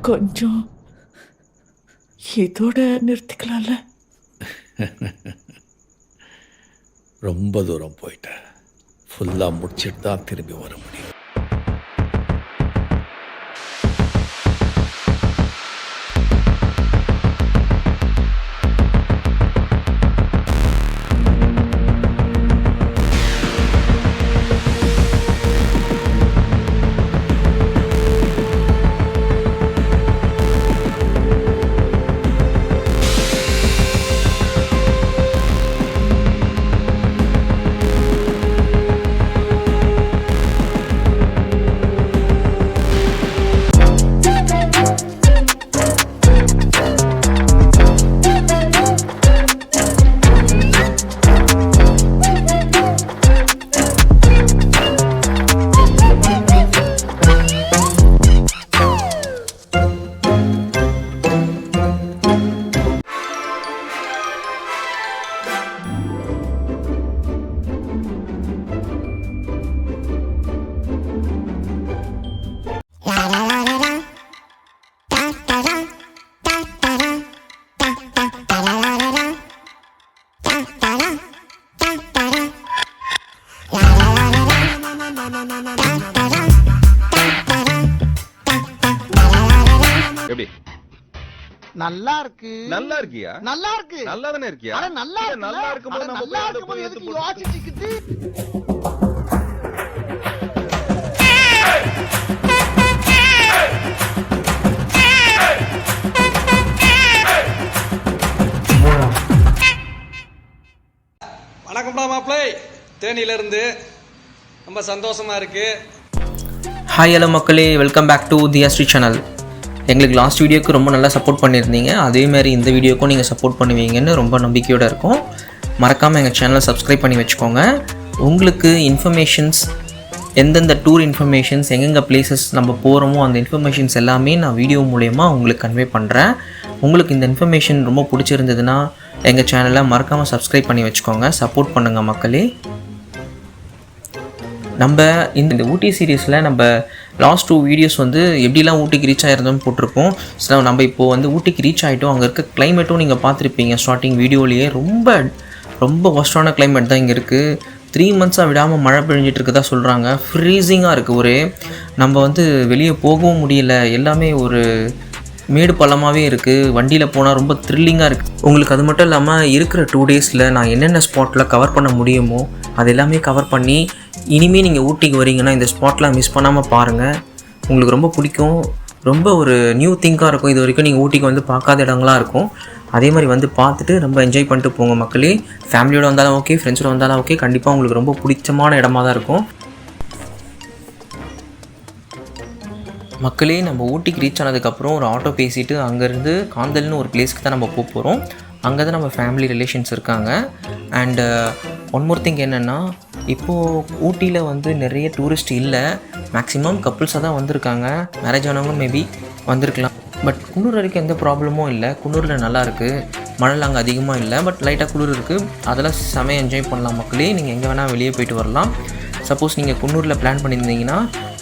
கொஞ்சம் இதோட நிறுத்திக்கலாம்ல? ரொம்ப தூரம் போயிட்டேன். ஃபுல்லாக முடிச்சிட்டு தான் திரும்பி வர முடியும். எப்படி? நல்லா இருக்கு. நல்லா இருக்கியா? நல்லா இருக்கு. நல்லா தானே இருக்கியா? அட நல்லா இருக்கு. நல்லா இருக்கும்போது நம்ம போய் அதை போய் எடுத்து போட்டு யோசிச்சுக்கிட்டு வணக்கம்டா மாப்பிள்ளை, தேனியிலிருந்து ரொம்ப சந்தோஷமா இருக்கு. ஹாய் ஹலோ மக்களே, welcome back to Thiyashree channel. எங்களுக்கு லாஸ்ட் வீடியோக்கு ரொம்ப நல்லா சப்போர்ட் பண்ணியிருந்தீங்க. அதேமாதிரி இந்த வீடியோக்கும் நீங்கள் சப்போர்ட் பண்ணுவீங்கன்னு ரொம்ப நம்பிக்கையோடு இருக்கும். மறக்காமல் எங்கள் சேனலை சப்ஸ்கிரைப் பண்ணி வச்சுக்கோங்க. உங்களுக்கு இன்ஃபர்மேஷன்ஸ், எந்தெந்த டூர் இன்ஃபர்மேஷன்ஸ், எங்கெங்கே பிளேசஸ் நம்ம போகிறோமோ அந்த இன்ஃபர்மேஷன்ஸ் எல்லாமே நான் வீடியோ மூலயமா உங்களுக்கு கன்வே பண்ணுறேன். உங்களுக்கு இந்த இன்ஃபர்மேஷன் ரொம்ப பிடிச்சிருந்ததுன்னா எங்கள் சேனலை மறக்காமல் சப்ஸ்கிரைப் பண்ணி வச்சுக்கோங்க. சப்போர்ட் பண்ணுங்கள் மக்களே. நம்ம இந்த ஊட்டி சீரீஸில் நம்ம லாஸ்ட் 2 வீடியோஸ் வந்து எப்படிலாம் ஊட்டிக்கு ரீச் ஆகிருந்தோம்னு போட்டிருப்போம். ஸோ நம்ம இப்போது வந்து ஊட்டிக்கு ரீச் ஆகிட்டோம். அங்கே இருக்க கிளைமேட்டும் நீங்கள் பார்த்துருப்பீங்க ஸ்டார்டிங் வீடியோலேயே. ரொம்ப ஒஸ்டான கிளைமேட் தான் இங்கே இருக்குது. 3 மந்த்ஸாக விடாமல் மழை பெஞ்சிட்டு இருக்கதா சொல்கிறாங்க. ஃப்ரீசிங்காக இருக்குது. ஒரே நம்ம வந்து வெளியே போகவும் முடியல. எல்லாமே ஒரு மேடு பள்ளமாகவே இருக்குது. வண்டியில் போனால் ரொம்ப த்ரில்லிங்காக இருக்குது. உங்களுக்கு அது மட்டும் இல்லாமல் இருக்கிற 2 டேஸில் நான் என்னென்ன ஸ்பாட்டில் கவர் பண்ண முடியுமோ அது எல்லாமே கவர் பண்ணி, இனிமேல் நீங்கள் ஊட்டிக்கு வரீங்கன்னா இந்த ஸ்பாட்லாம் மிஸ் பண்ணாமல் பாருங்கள். உங்களுக்கு ரொம்ப பிடிக்கும். ரொம்ப ஒரு நியூ திங்காக இருக்கும். இது வரைக்கும் நீங்கள் ஊட்டிக்கு வந்து பார்க்காத இடங்களாக இருக்கும். அதே மாதிரி வந்து பார்த்துட்டு ரொம்ப என்ஜாய் பண்ணிட்டு போங்க மக்களே. ஃபேமிலியோடு வந்தாலும் ஓகே, ஃப்ரெண்ட்ஸோட வந்தாலும் ஓகே, கண்டிப்பாக உங்களுக்கு ரொம்ப பிடிச்சமான இடமா தான் இருக்கும் மக்களே. நம்ம ஊட்டிக்கு ரீச் ஆனதுக்கப்புறம் ஒரு ஆட்டோ பேசிவிட்டு அங்கேருந்து காந்தல்னு ஒரு பிளேஸ்க்கு தான் நம்ம போக போகிறோம். அங்கே தான் நம்ம ஃபேமிலி ரிலேஷன்ஸ் இருக்காங்க. அண்டு ஒன் மோர் திங் என்னென்னா, இப்போது ஊட்டியில் வந்து நிறைய டூரிஸ்ட் இல்லை. மேக்ஸிமம் கப்புள்ஸாக தான் வந்திருக்காங்க. மேரேஜ் ஆனவங்க மேபி வந்திருக்கலாம். பட் குன்னூர் வரைக்கும் எந்த ப்ராப்ளமும் இல்லை. குன்னூரில் நல்லாயிருக்கு. மழை அங்கே அதிகமாக இல்லை, பட் லைட்டாக குளிர் இருக்குது. அதெல்லாம் செமையாக என்ஜாய் பண்ணலாம் மக்களே. நீங்கள் எங்கே வேணால் வெளியே போயிட்டு வரலாம். சப்போஸ் நீங்கள் குன்னூரில் பிளான் பண்ணியிருந்தீங்கன்னா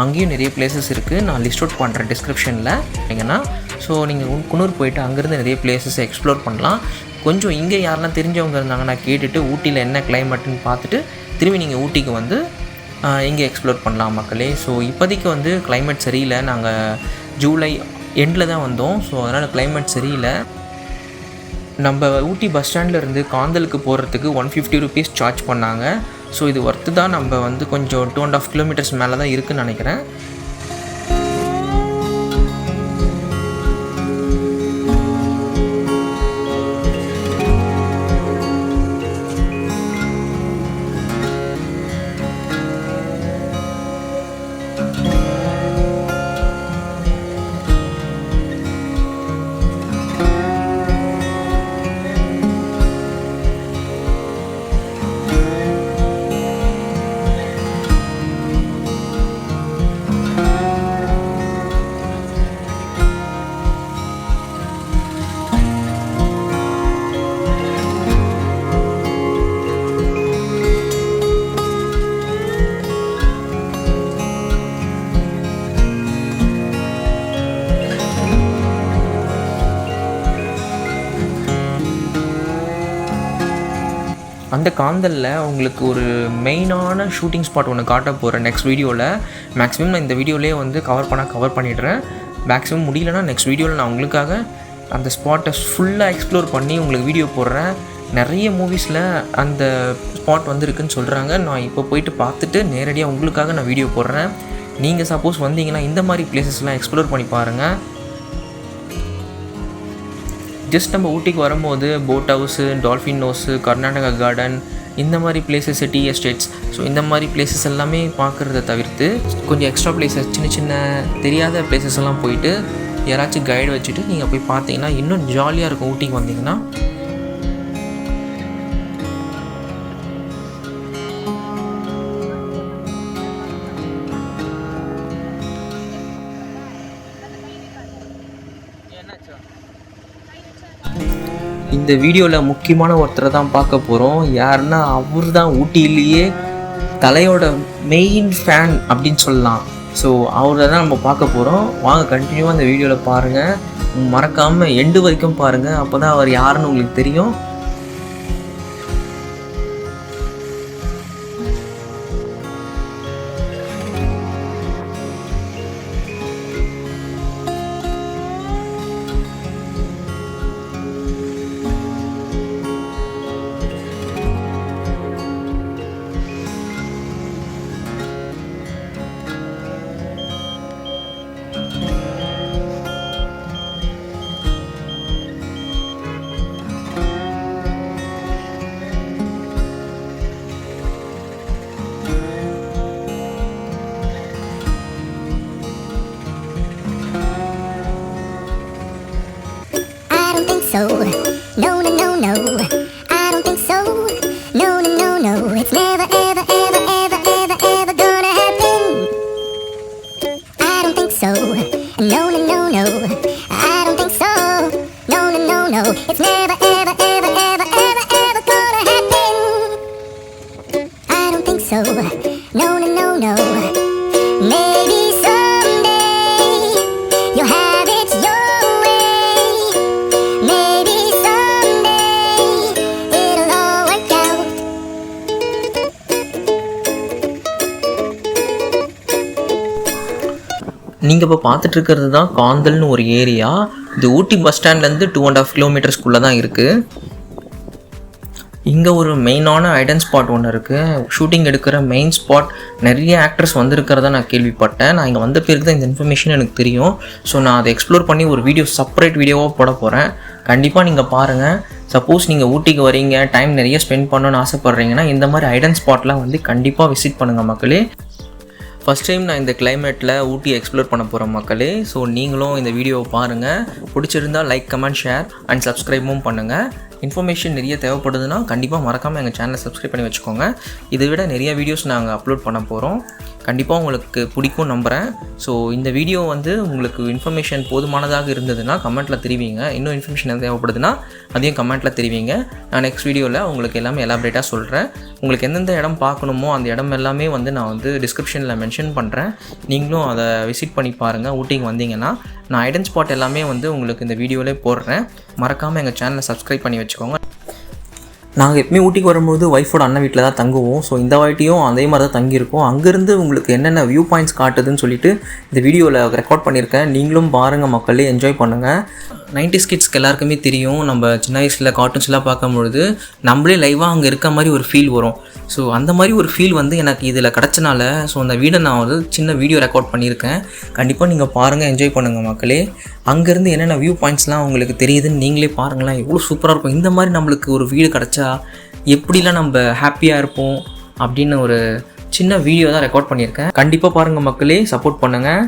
அங்கேயும் நிறைய பிளேசஸ் இருக்குது. நான் லிஸ்ட் அவுட் பண்ணுறேன் டிஸ்கிரிப்ஷனில் இல்லைங்கன்னா. ஸோ நீங்கள் குன்னூர் போயிட்டு அங்கேருந்து நிறைய பிளேசஸை எக்ஸ்ப்ளோர் பண்ணலாம். கொஞ்சம் இங்கே யாரெல்லாம் தெரிஞ்சவங்க இருந்தாங்கன்னா கேட்டுட்டு ஊட்டியில் என்ன கிளைமேட்டுன்னு பார்த்துட்டு திரும்பி நீங்கள் ஊட்டிக்கு வந்து இங்கே எக்ஸ்ப்ளோர் பண்ணலாம் மக்களே. ஸோ இப்போதைக்கு வந்து கிளைமேட் சரியில்லை. நாங்கள் ஜூலை எண்டில் தான் வந்தோம். ஸோ அதனால் கிளைமேட் சரியில்லை. நம்ம ஊட்டி பஸ் ஸ்டாண்டில் இருந்து காந்தலுக்கு போகிறதுக்கு 150 ருபீஸ் சார்ஜ் பண்ணாங்க. ஸோ இது ஒர்த்து தான். நம்ம வந்து கொஞ்சம் 2.5 கிலோமீட்டர்ஸ் மேலே தான் இருக்குதுன்னு நினைக்கிறேன். அந்த காந்தலில் உங்களுக்கு ஒரு மெயினான ஷூட்டிங் ஸ்பாட் ஒன்று காட்ட போகிறேன் நெக்ஸ்ட் வீடியோவில். மேக்ஸிமம் நான் இந்த வீடியோலேயே வந்து கவர் பண்ணிடுறேன். மேக்ஸிமம் முடியலன்னா நெக்ஸ்ட் வீடியோவில் நான் உங்களுக்காக அந்த ஸ்பாட்டை ஃபுல்லாக எக்ஸ்ப்ளோர் பண்ணி உங்களுக்கு வீடியோ போடுறேன். நிறைய மூவிஸில் அந்த ஸ்பாட் வந்து இருக்குதுன்னு சொல்கிறாங்க. நான் இப்போ போயிட்டு பார்த்துட்டு நேரடியாக உங்களுக்காக நான் வீடியோ போடுறேன். நீங்கள் சப்போஸ் வந்தீங்கன்னா இந்த மாதிரி பிளேசஸ்லாம் எக்ஸ்ப்ளோர் பண்ணி பாருங்கள். ஜஸ்ட் நம்ம ஊட்டிக்கு வரும்போது boat house, dolphin house, Karnataka garden, இந்த மாதிரி பிளேசஸ், டீ எஸ்டேட்ஸ், ஸோ இந்த மாதிரி பிளேசஸ் எல்லாமே பார்க்குறத தவிர்த்து கொஞ்சம் எக்ஸ்ட்ரா பிளேசஸ், சின்ன சின்ன தெரியாத பிளேசஸ் எல்லாம் போயிட்டு யாராச்சும் கைடு வச்சுட்டு நீங்கள் போய் பார்த்தீங்கன்னா இன்னும் ஜாலியாக இருக்கும். ஊட்டிக்கு வந்தீங்கன்னா இந்த வீடியோவில் முக்கியமான ஒருத்தரை தான் பார்க்க போகிறோம். யாருன்னா அவர் தான் ஊட்டியிலேயே தலையோட மெயின் ஃபேன் அப்படின்னு சொல்லலாம். ஸோ அவரை தான் நம்ம பார்க்க போகிறோம். வாங்க கண்டினியூவாக அந்த வீடியோவில் பாருங்கள், மறக்காமல் எண்டு வரைக்கும் பாருங்கள். அப்போ தான் அவர் யாருன்னு உங்களுக்கு தெரியும். So, no, no, no, no, I don't think so. No, no, no, no, it's never, ever, ever, ever, ever, ever gonna happen. I don't think so. No, no, no, no, I don't think so. No, no, no, no, it's never, ever, ever, ever, ever, ever gonna happen. I don't think so. No, no, no, no. Maybe someday you'll have it your way. Maybe someday it'll all work out. நீங்கள் இப்போ பார்த்துட்ருக்கிறது தான் காந்தல்னு ஒரு area. இது ஊட்டி bus ஸ்டாண்ட்லேருந்து 2.5 கிலோமீட்டர்ஸ்குள்ளே தான் இருக்குது. இங்கே ஒரு மெயினான ஐடன் ஸ்பாட் ஒன்று இருக்குது. ஷூட்டிங் எடுக்கிற மெயின் ஸ்பாட் நிறைய ஆக்டர்ஸ் வந்திருக்கிறதா நான் கேள்விப்பட்டேன். நான் இங்கே வந்த பிறகு தான் இந்த இன்ஃபர்மேஷன் எனக்கு தெரியும். ஸோ நான் அதை எக்ஸ்ப்ளோர் பண்ணி ஒரு வீடியோ, செப்பரேட் வீடியோவாக போட போகிறேன். கண்டிப்பாக நீங்கள் பாருங்கள். சப்போஸ் நீங்கள் ஊட்டிக்கு வரீங்க, டைம் நிறைய ஸ்பெண்ட் பண்ணணும்னு ஆசைப்பட்றீங்கன்னா இந்த மாதிரி ஐடன் ஸ்பாட்லாம் வந்து கண்டிப்பாக விசிட் பண்ணுங்கள் மக்களே. ஃபஸ்ட் டைம் நான் இந்த கிளைமேட்டில் ஊட்டி எக்ஸ்ப்ளோர் பண்ண போகிறேன் மக்களே. ஸோ நீங்களும் இந்த வீடியோவை பாருங்கள். பிடிச்சிருந்தால் லைக், கமெண்ட், ஷேர் அண்ட் சப்ஸ்கிரைபும் பண்ணுங்கள். இன்ஃபர்மேஷன் நிறைய தேவைப்படுதுன்னா கண்டிப்பாக மறக்காமல் எங்கள் சேனலை சப்ஸ்கிரைப் பண்ணி வச்சுக்கோங்க. இதை விட நிறைய வீடியோஸ் நாங்கள் அப்லோட் பண்ண போகிறோம். கண்டிப்பாக உங்களுக்கு பிடிக்கும் நம்புகிறேன். ஸோ இந்த வீடியோ வந்து உங்களுக்கு இன்ஃபர்மேஷன் போதுமானதாக இருந்ததுன்னா கமெண்ட்டில் தெரிவிங்க. இன்னும் இன்ஃபர்மேஷன் எதாவது தேவைப்படுதுன்னா அதையும் கமெண்ட்டில் தெரிவிங்க. நான் நெக்ஸ்ட் வீடியோவில் உங்களுக்கு எல்லாமே எலாபரேட்டாக சொல்கிறேன். உங்களுக்கு எந்தெந்த இடம் பார்க்கணுமோ அந்த இடம் எல்லாமே வந்து நான் வந்து டிஸ்கிரிப்ஷனில் மென்ஷன் பண்ணுறேன். நீங்களும் அதை விசிட் பண்ணி பாருங்கள். ஊட்டிக்கு வந்தீங்கன்னா நான் ஐடன் ஸ்பாட் எல்லாமே வந்து உங்களுக்கு இந்த வீடியோவிலே போடுறேன். மறக்காமல் எங்கள் சேனலை சப்ஸ்கிரைப் பண்ணி வச்சுக்கோங்க. நாங்கள் எப்பவுமே ஊட்டிக்கு வரும்போது ஒய்ஃபோட அண்ணன் வீட்டில் தான் தங்குவோம். ஸோ இந்த வாட்டியும் அதே மாதிரி தான் தங்கியிருக்கோம். அங்கேருந்து உங்களுக்கு என்னென்ன வியூ பாயிண்ட்ஸ் காட்டுதுன்னு சொல்லிட்டு இந்த வீடியோவில் ரெக்கார்ட் பண்ணியிருக்கேன். நீங்களும் பாருங்கள் மக்களே, என்ஜாய் பண்ணுங்கள். 90s கிட்ஸ்க்கு எல்லாருக்குமே தெரியும், நம்ம சின்ன வயசில் கார்ட்டூன்ஸ்லாம் பார்க்கும்பொழுது நம்மளே லைவாக அங்கே இருக்க மாதிரி ஒரு ஃபீல் வரும். ஸோ அந்த மாதிரி ஒரு ஃபீல் வந்து எனக்கு இதில் கிடச்சனால ஸோ அந்த வீடை நான் வந்து சின்ன வீடியோ ரெக்கார்ட் பண்ணியிருக்கேன். கண்டிப்பாக நீங்கள் பாருங்கள், என்ஜாய் பண்ணுங்கள் மக்களே. அங்கேருந்து என்னென்ன வியூ பாயிண்ட்ஸ்லாம் உங்களுக்கு தெரியுதுன்னு நீங்களே பாருங்களேன். எவ்வளோ சூப்பராக இருக்கும். இந்த மாதிரி நம்மளுக்கு ஒரு வீடு கிடச்சா எப்படிலாம் நம்ம ஹாப்பியாக இருப்போம் அப்படின்னு ஒரு சின்ன வீடியோ தான் ரெக்கார்ட் பண்ணியிருக்கேன். கண்டிப்பாக பாருங்கள் மக்களே, சப்போர்ட் பண்ணுங்கள்.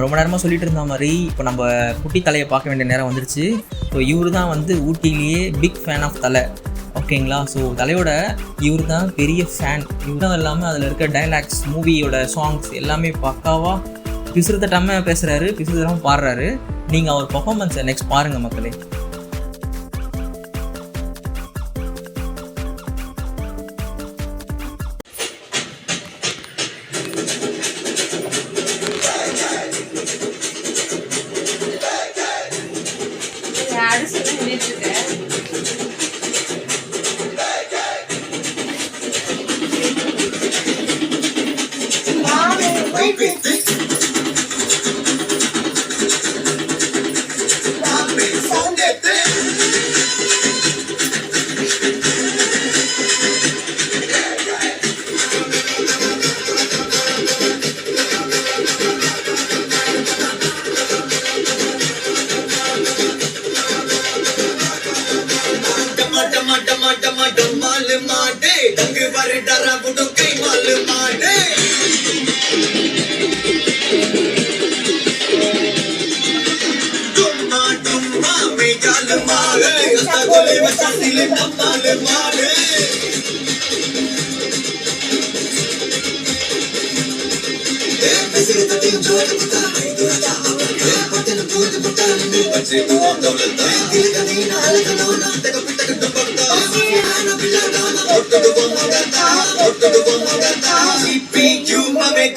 ரொம்ப நேரமாக சொல்லிட்டு இருந்த மாதிரி இப்போ நம்ம குட்டி தலையை பார்க்க வேண்டிய நேரம் வந்துருச்சு. ஸோ இவர் தான் வந்து ஊட்டிலேயே பிக் ஃபேன் ஆஃப் தலை, ஓகேங்களா. ஸோ தலையோட இவர் தான் பெரிய ஃபேன். இவர் தான் இல்லாமல் அதில் இருக்க டைலாக்ஸ், மூவியோட சாங்ஸ் எல்லாமே பக்காவாக பிசுறு தட்டாமல் பேசுகிறாரு, பிசுறு தட்டாமல் பாடுறாரு. நீங்கள் அவர் பர்ஃபார்மன்ஸை நெக்ஸ்ட் பாருங்கள் மக்களே.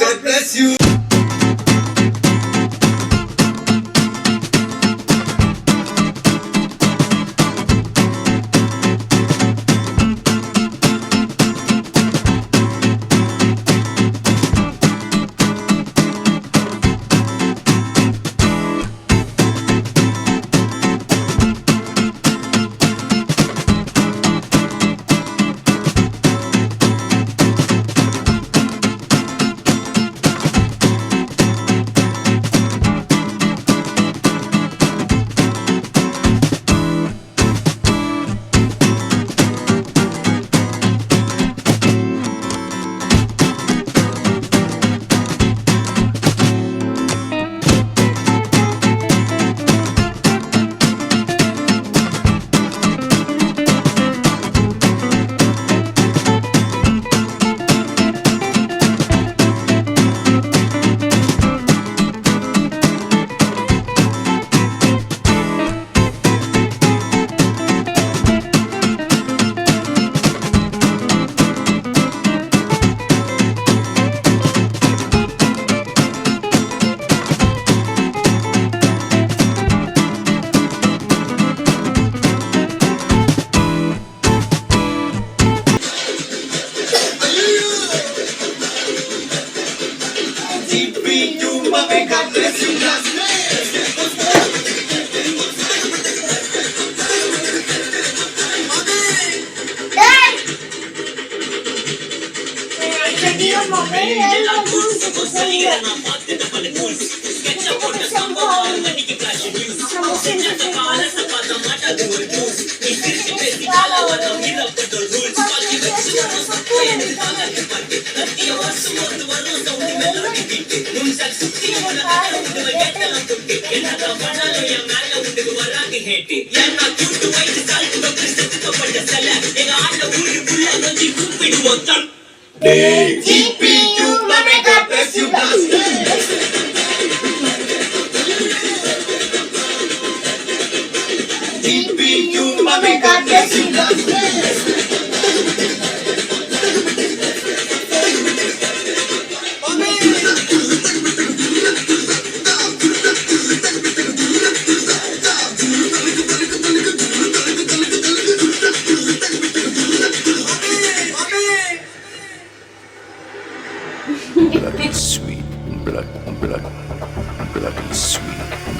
God bless you. God bless you.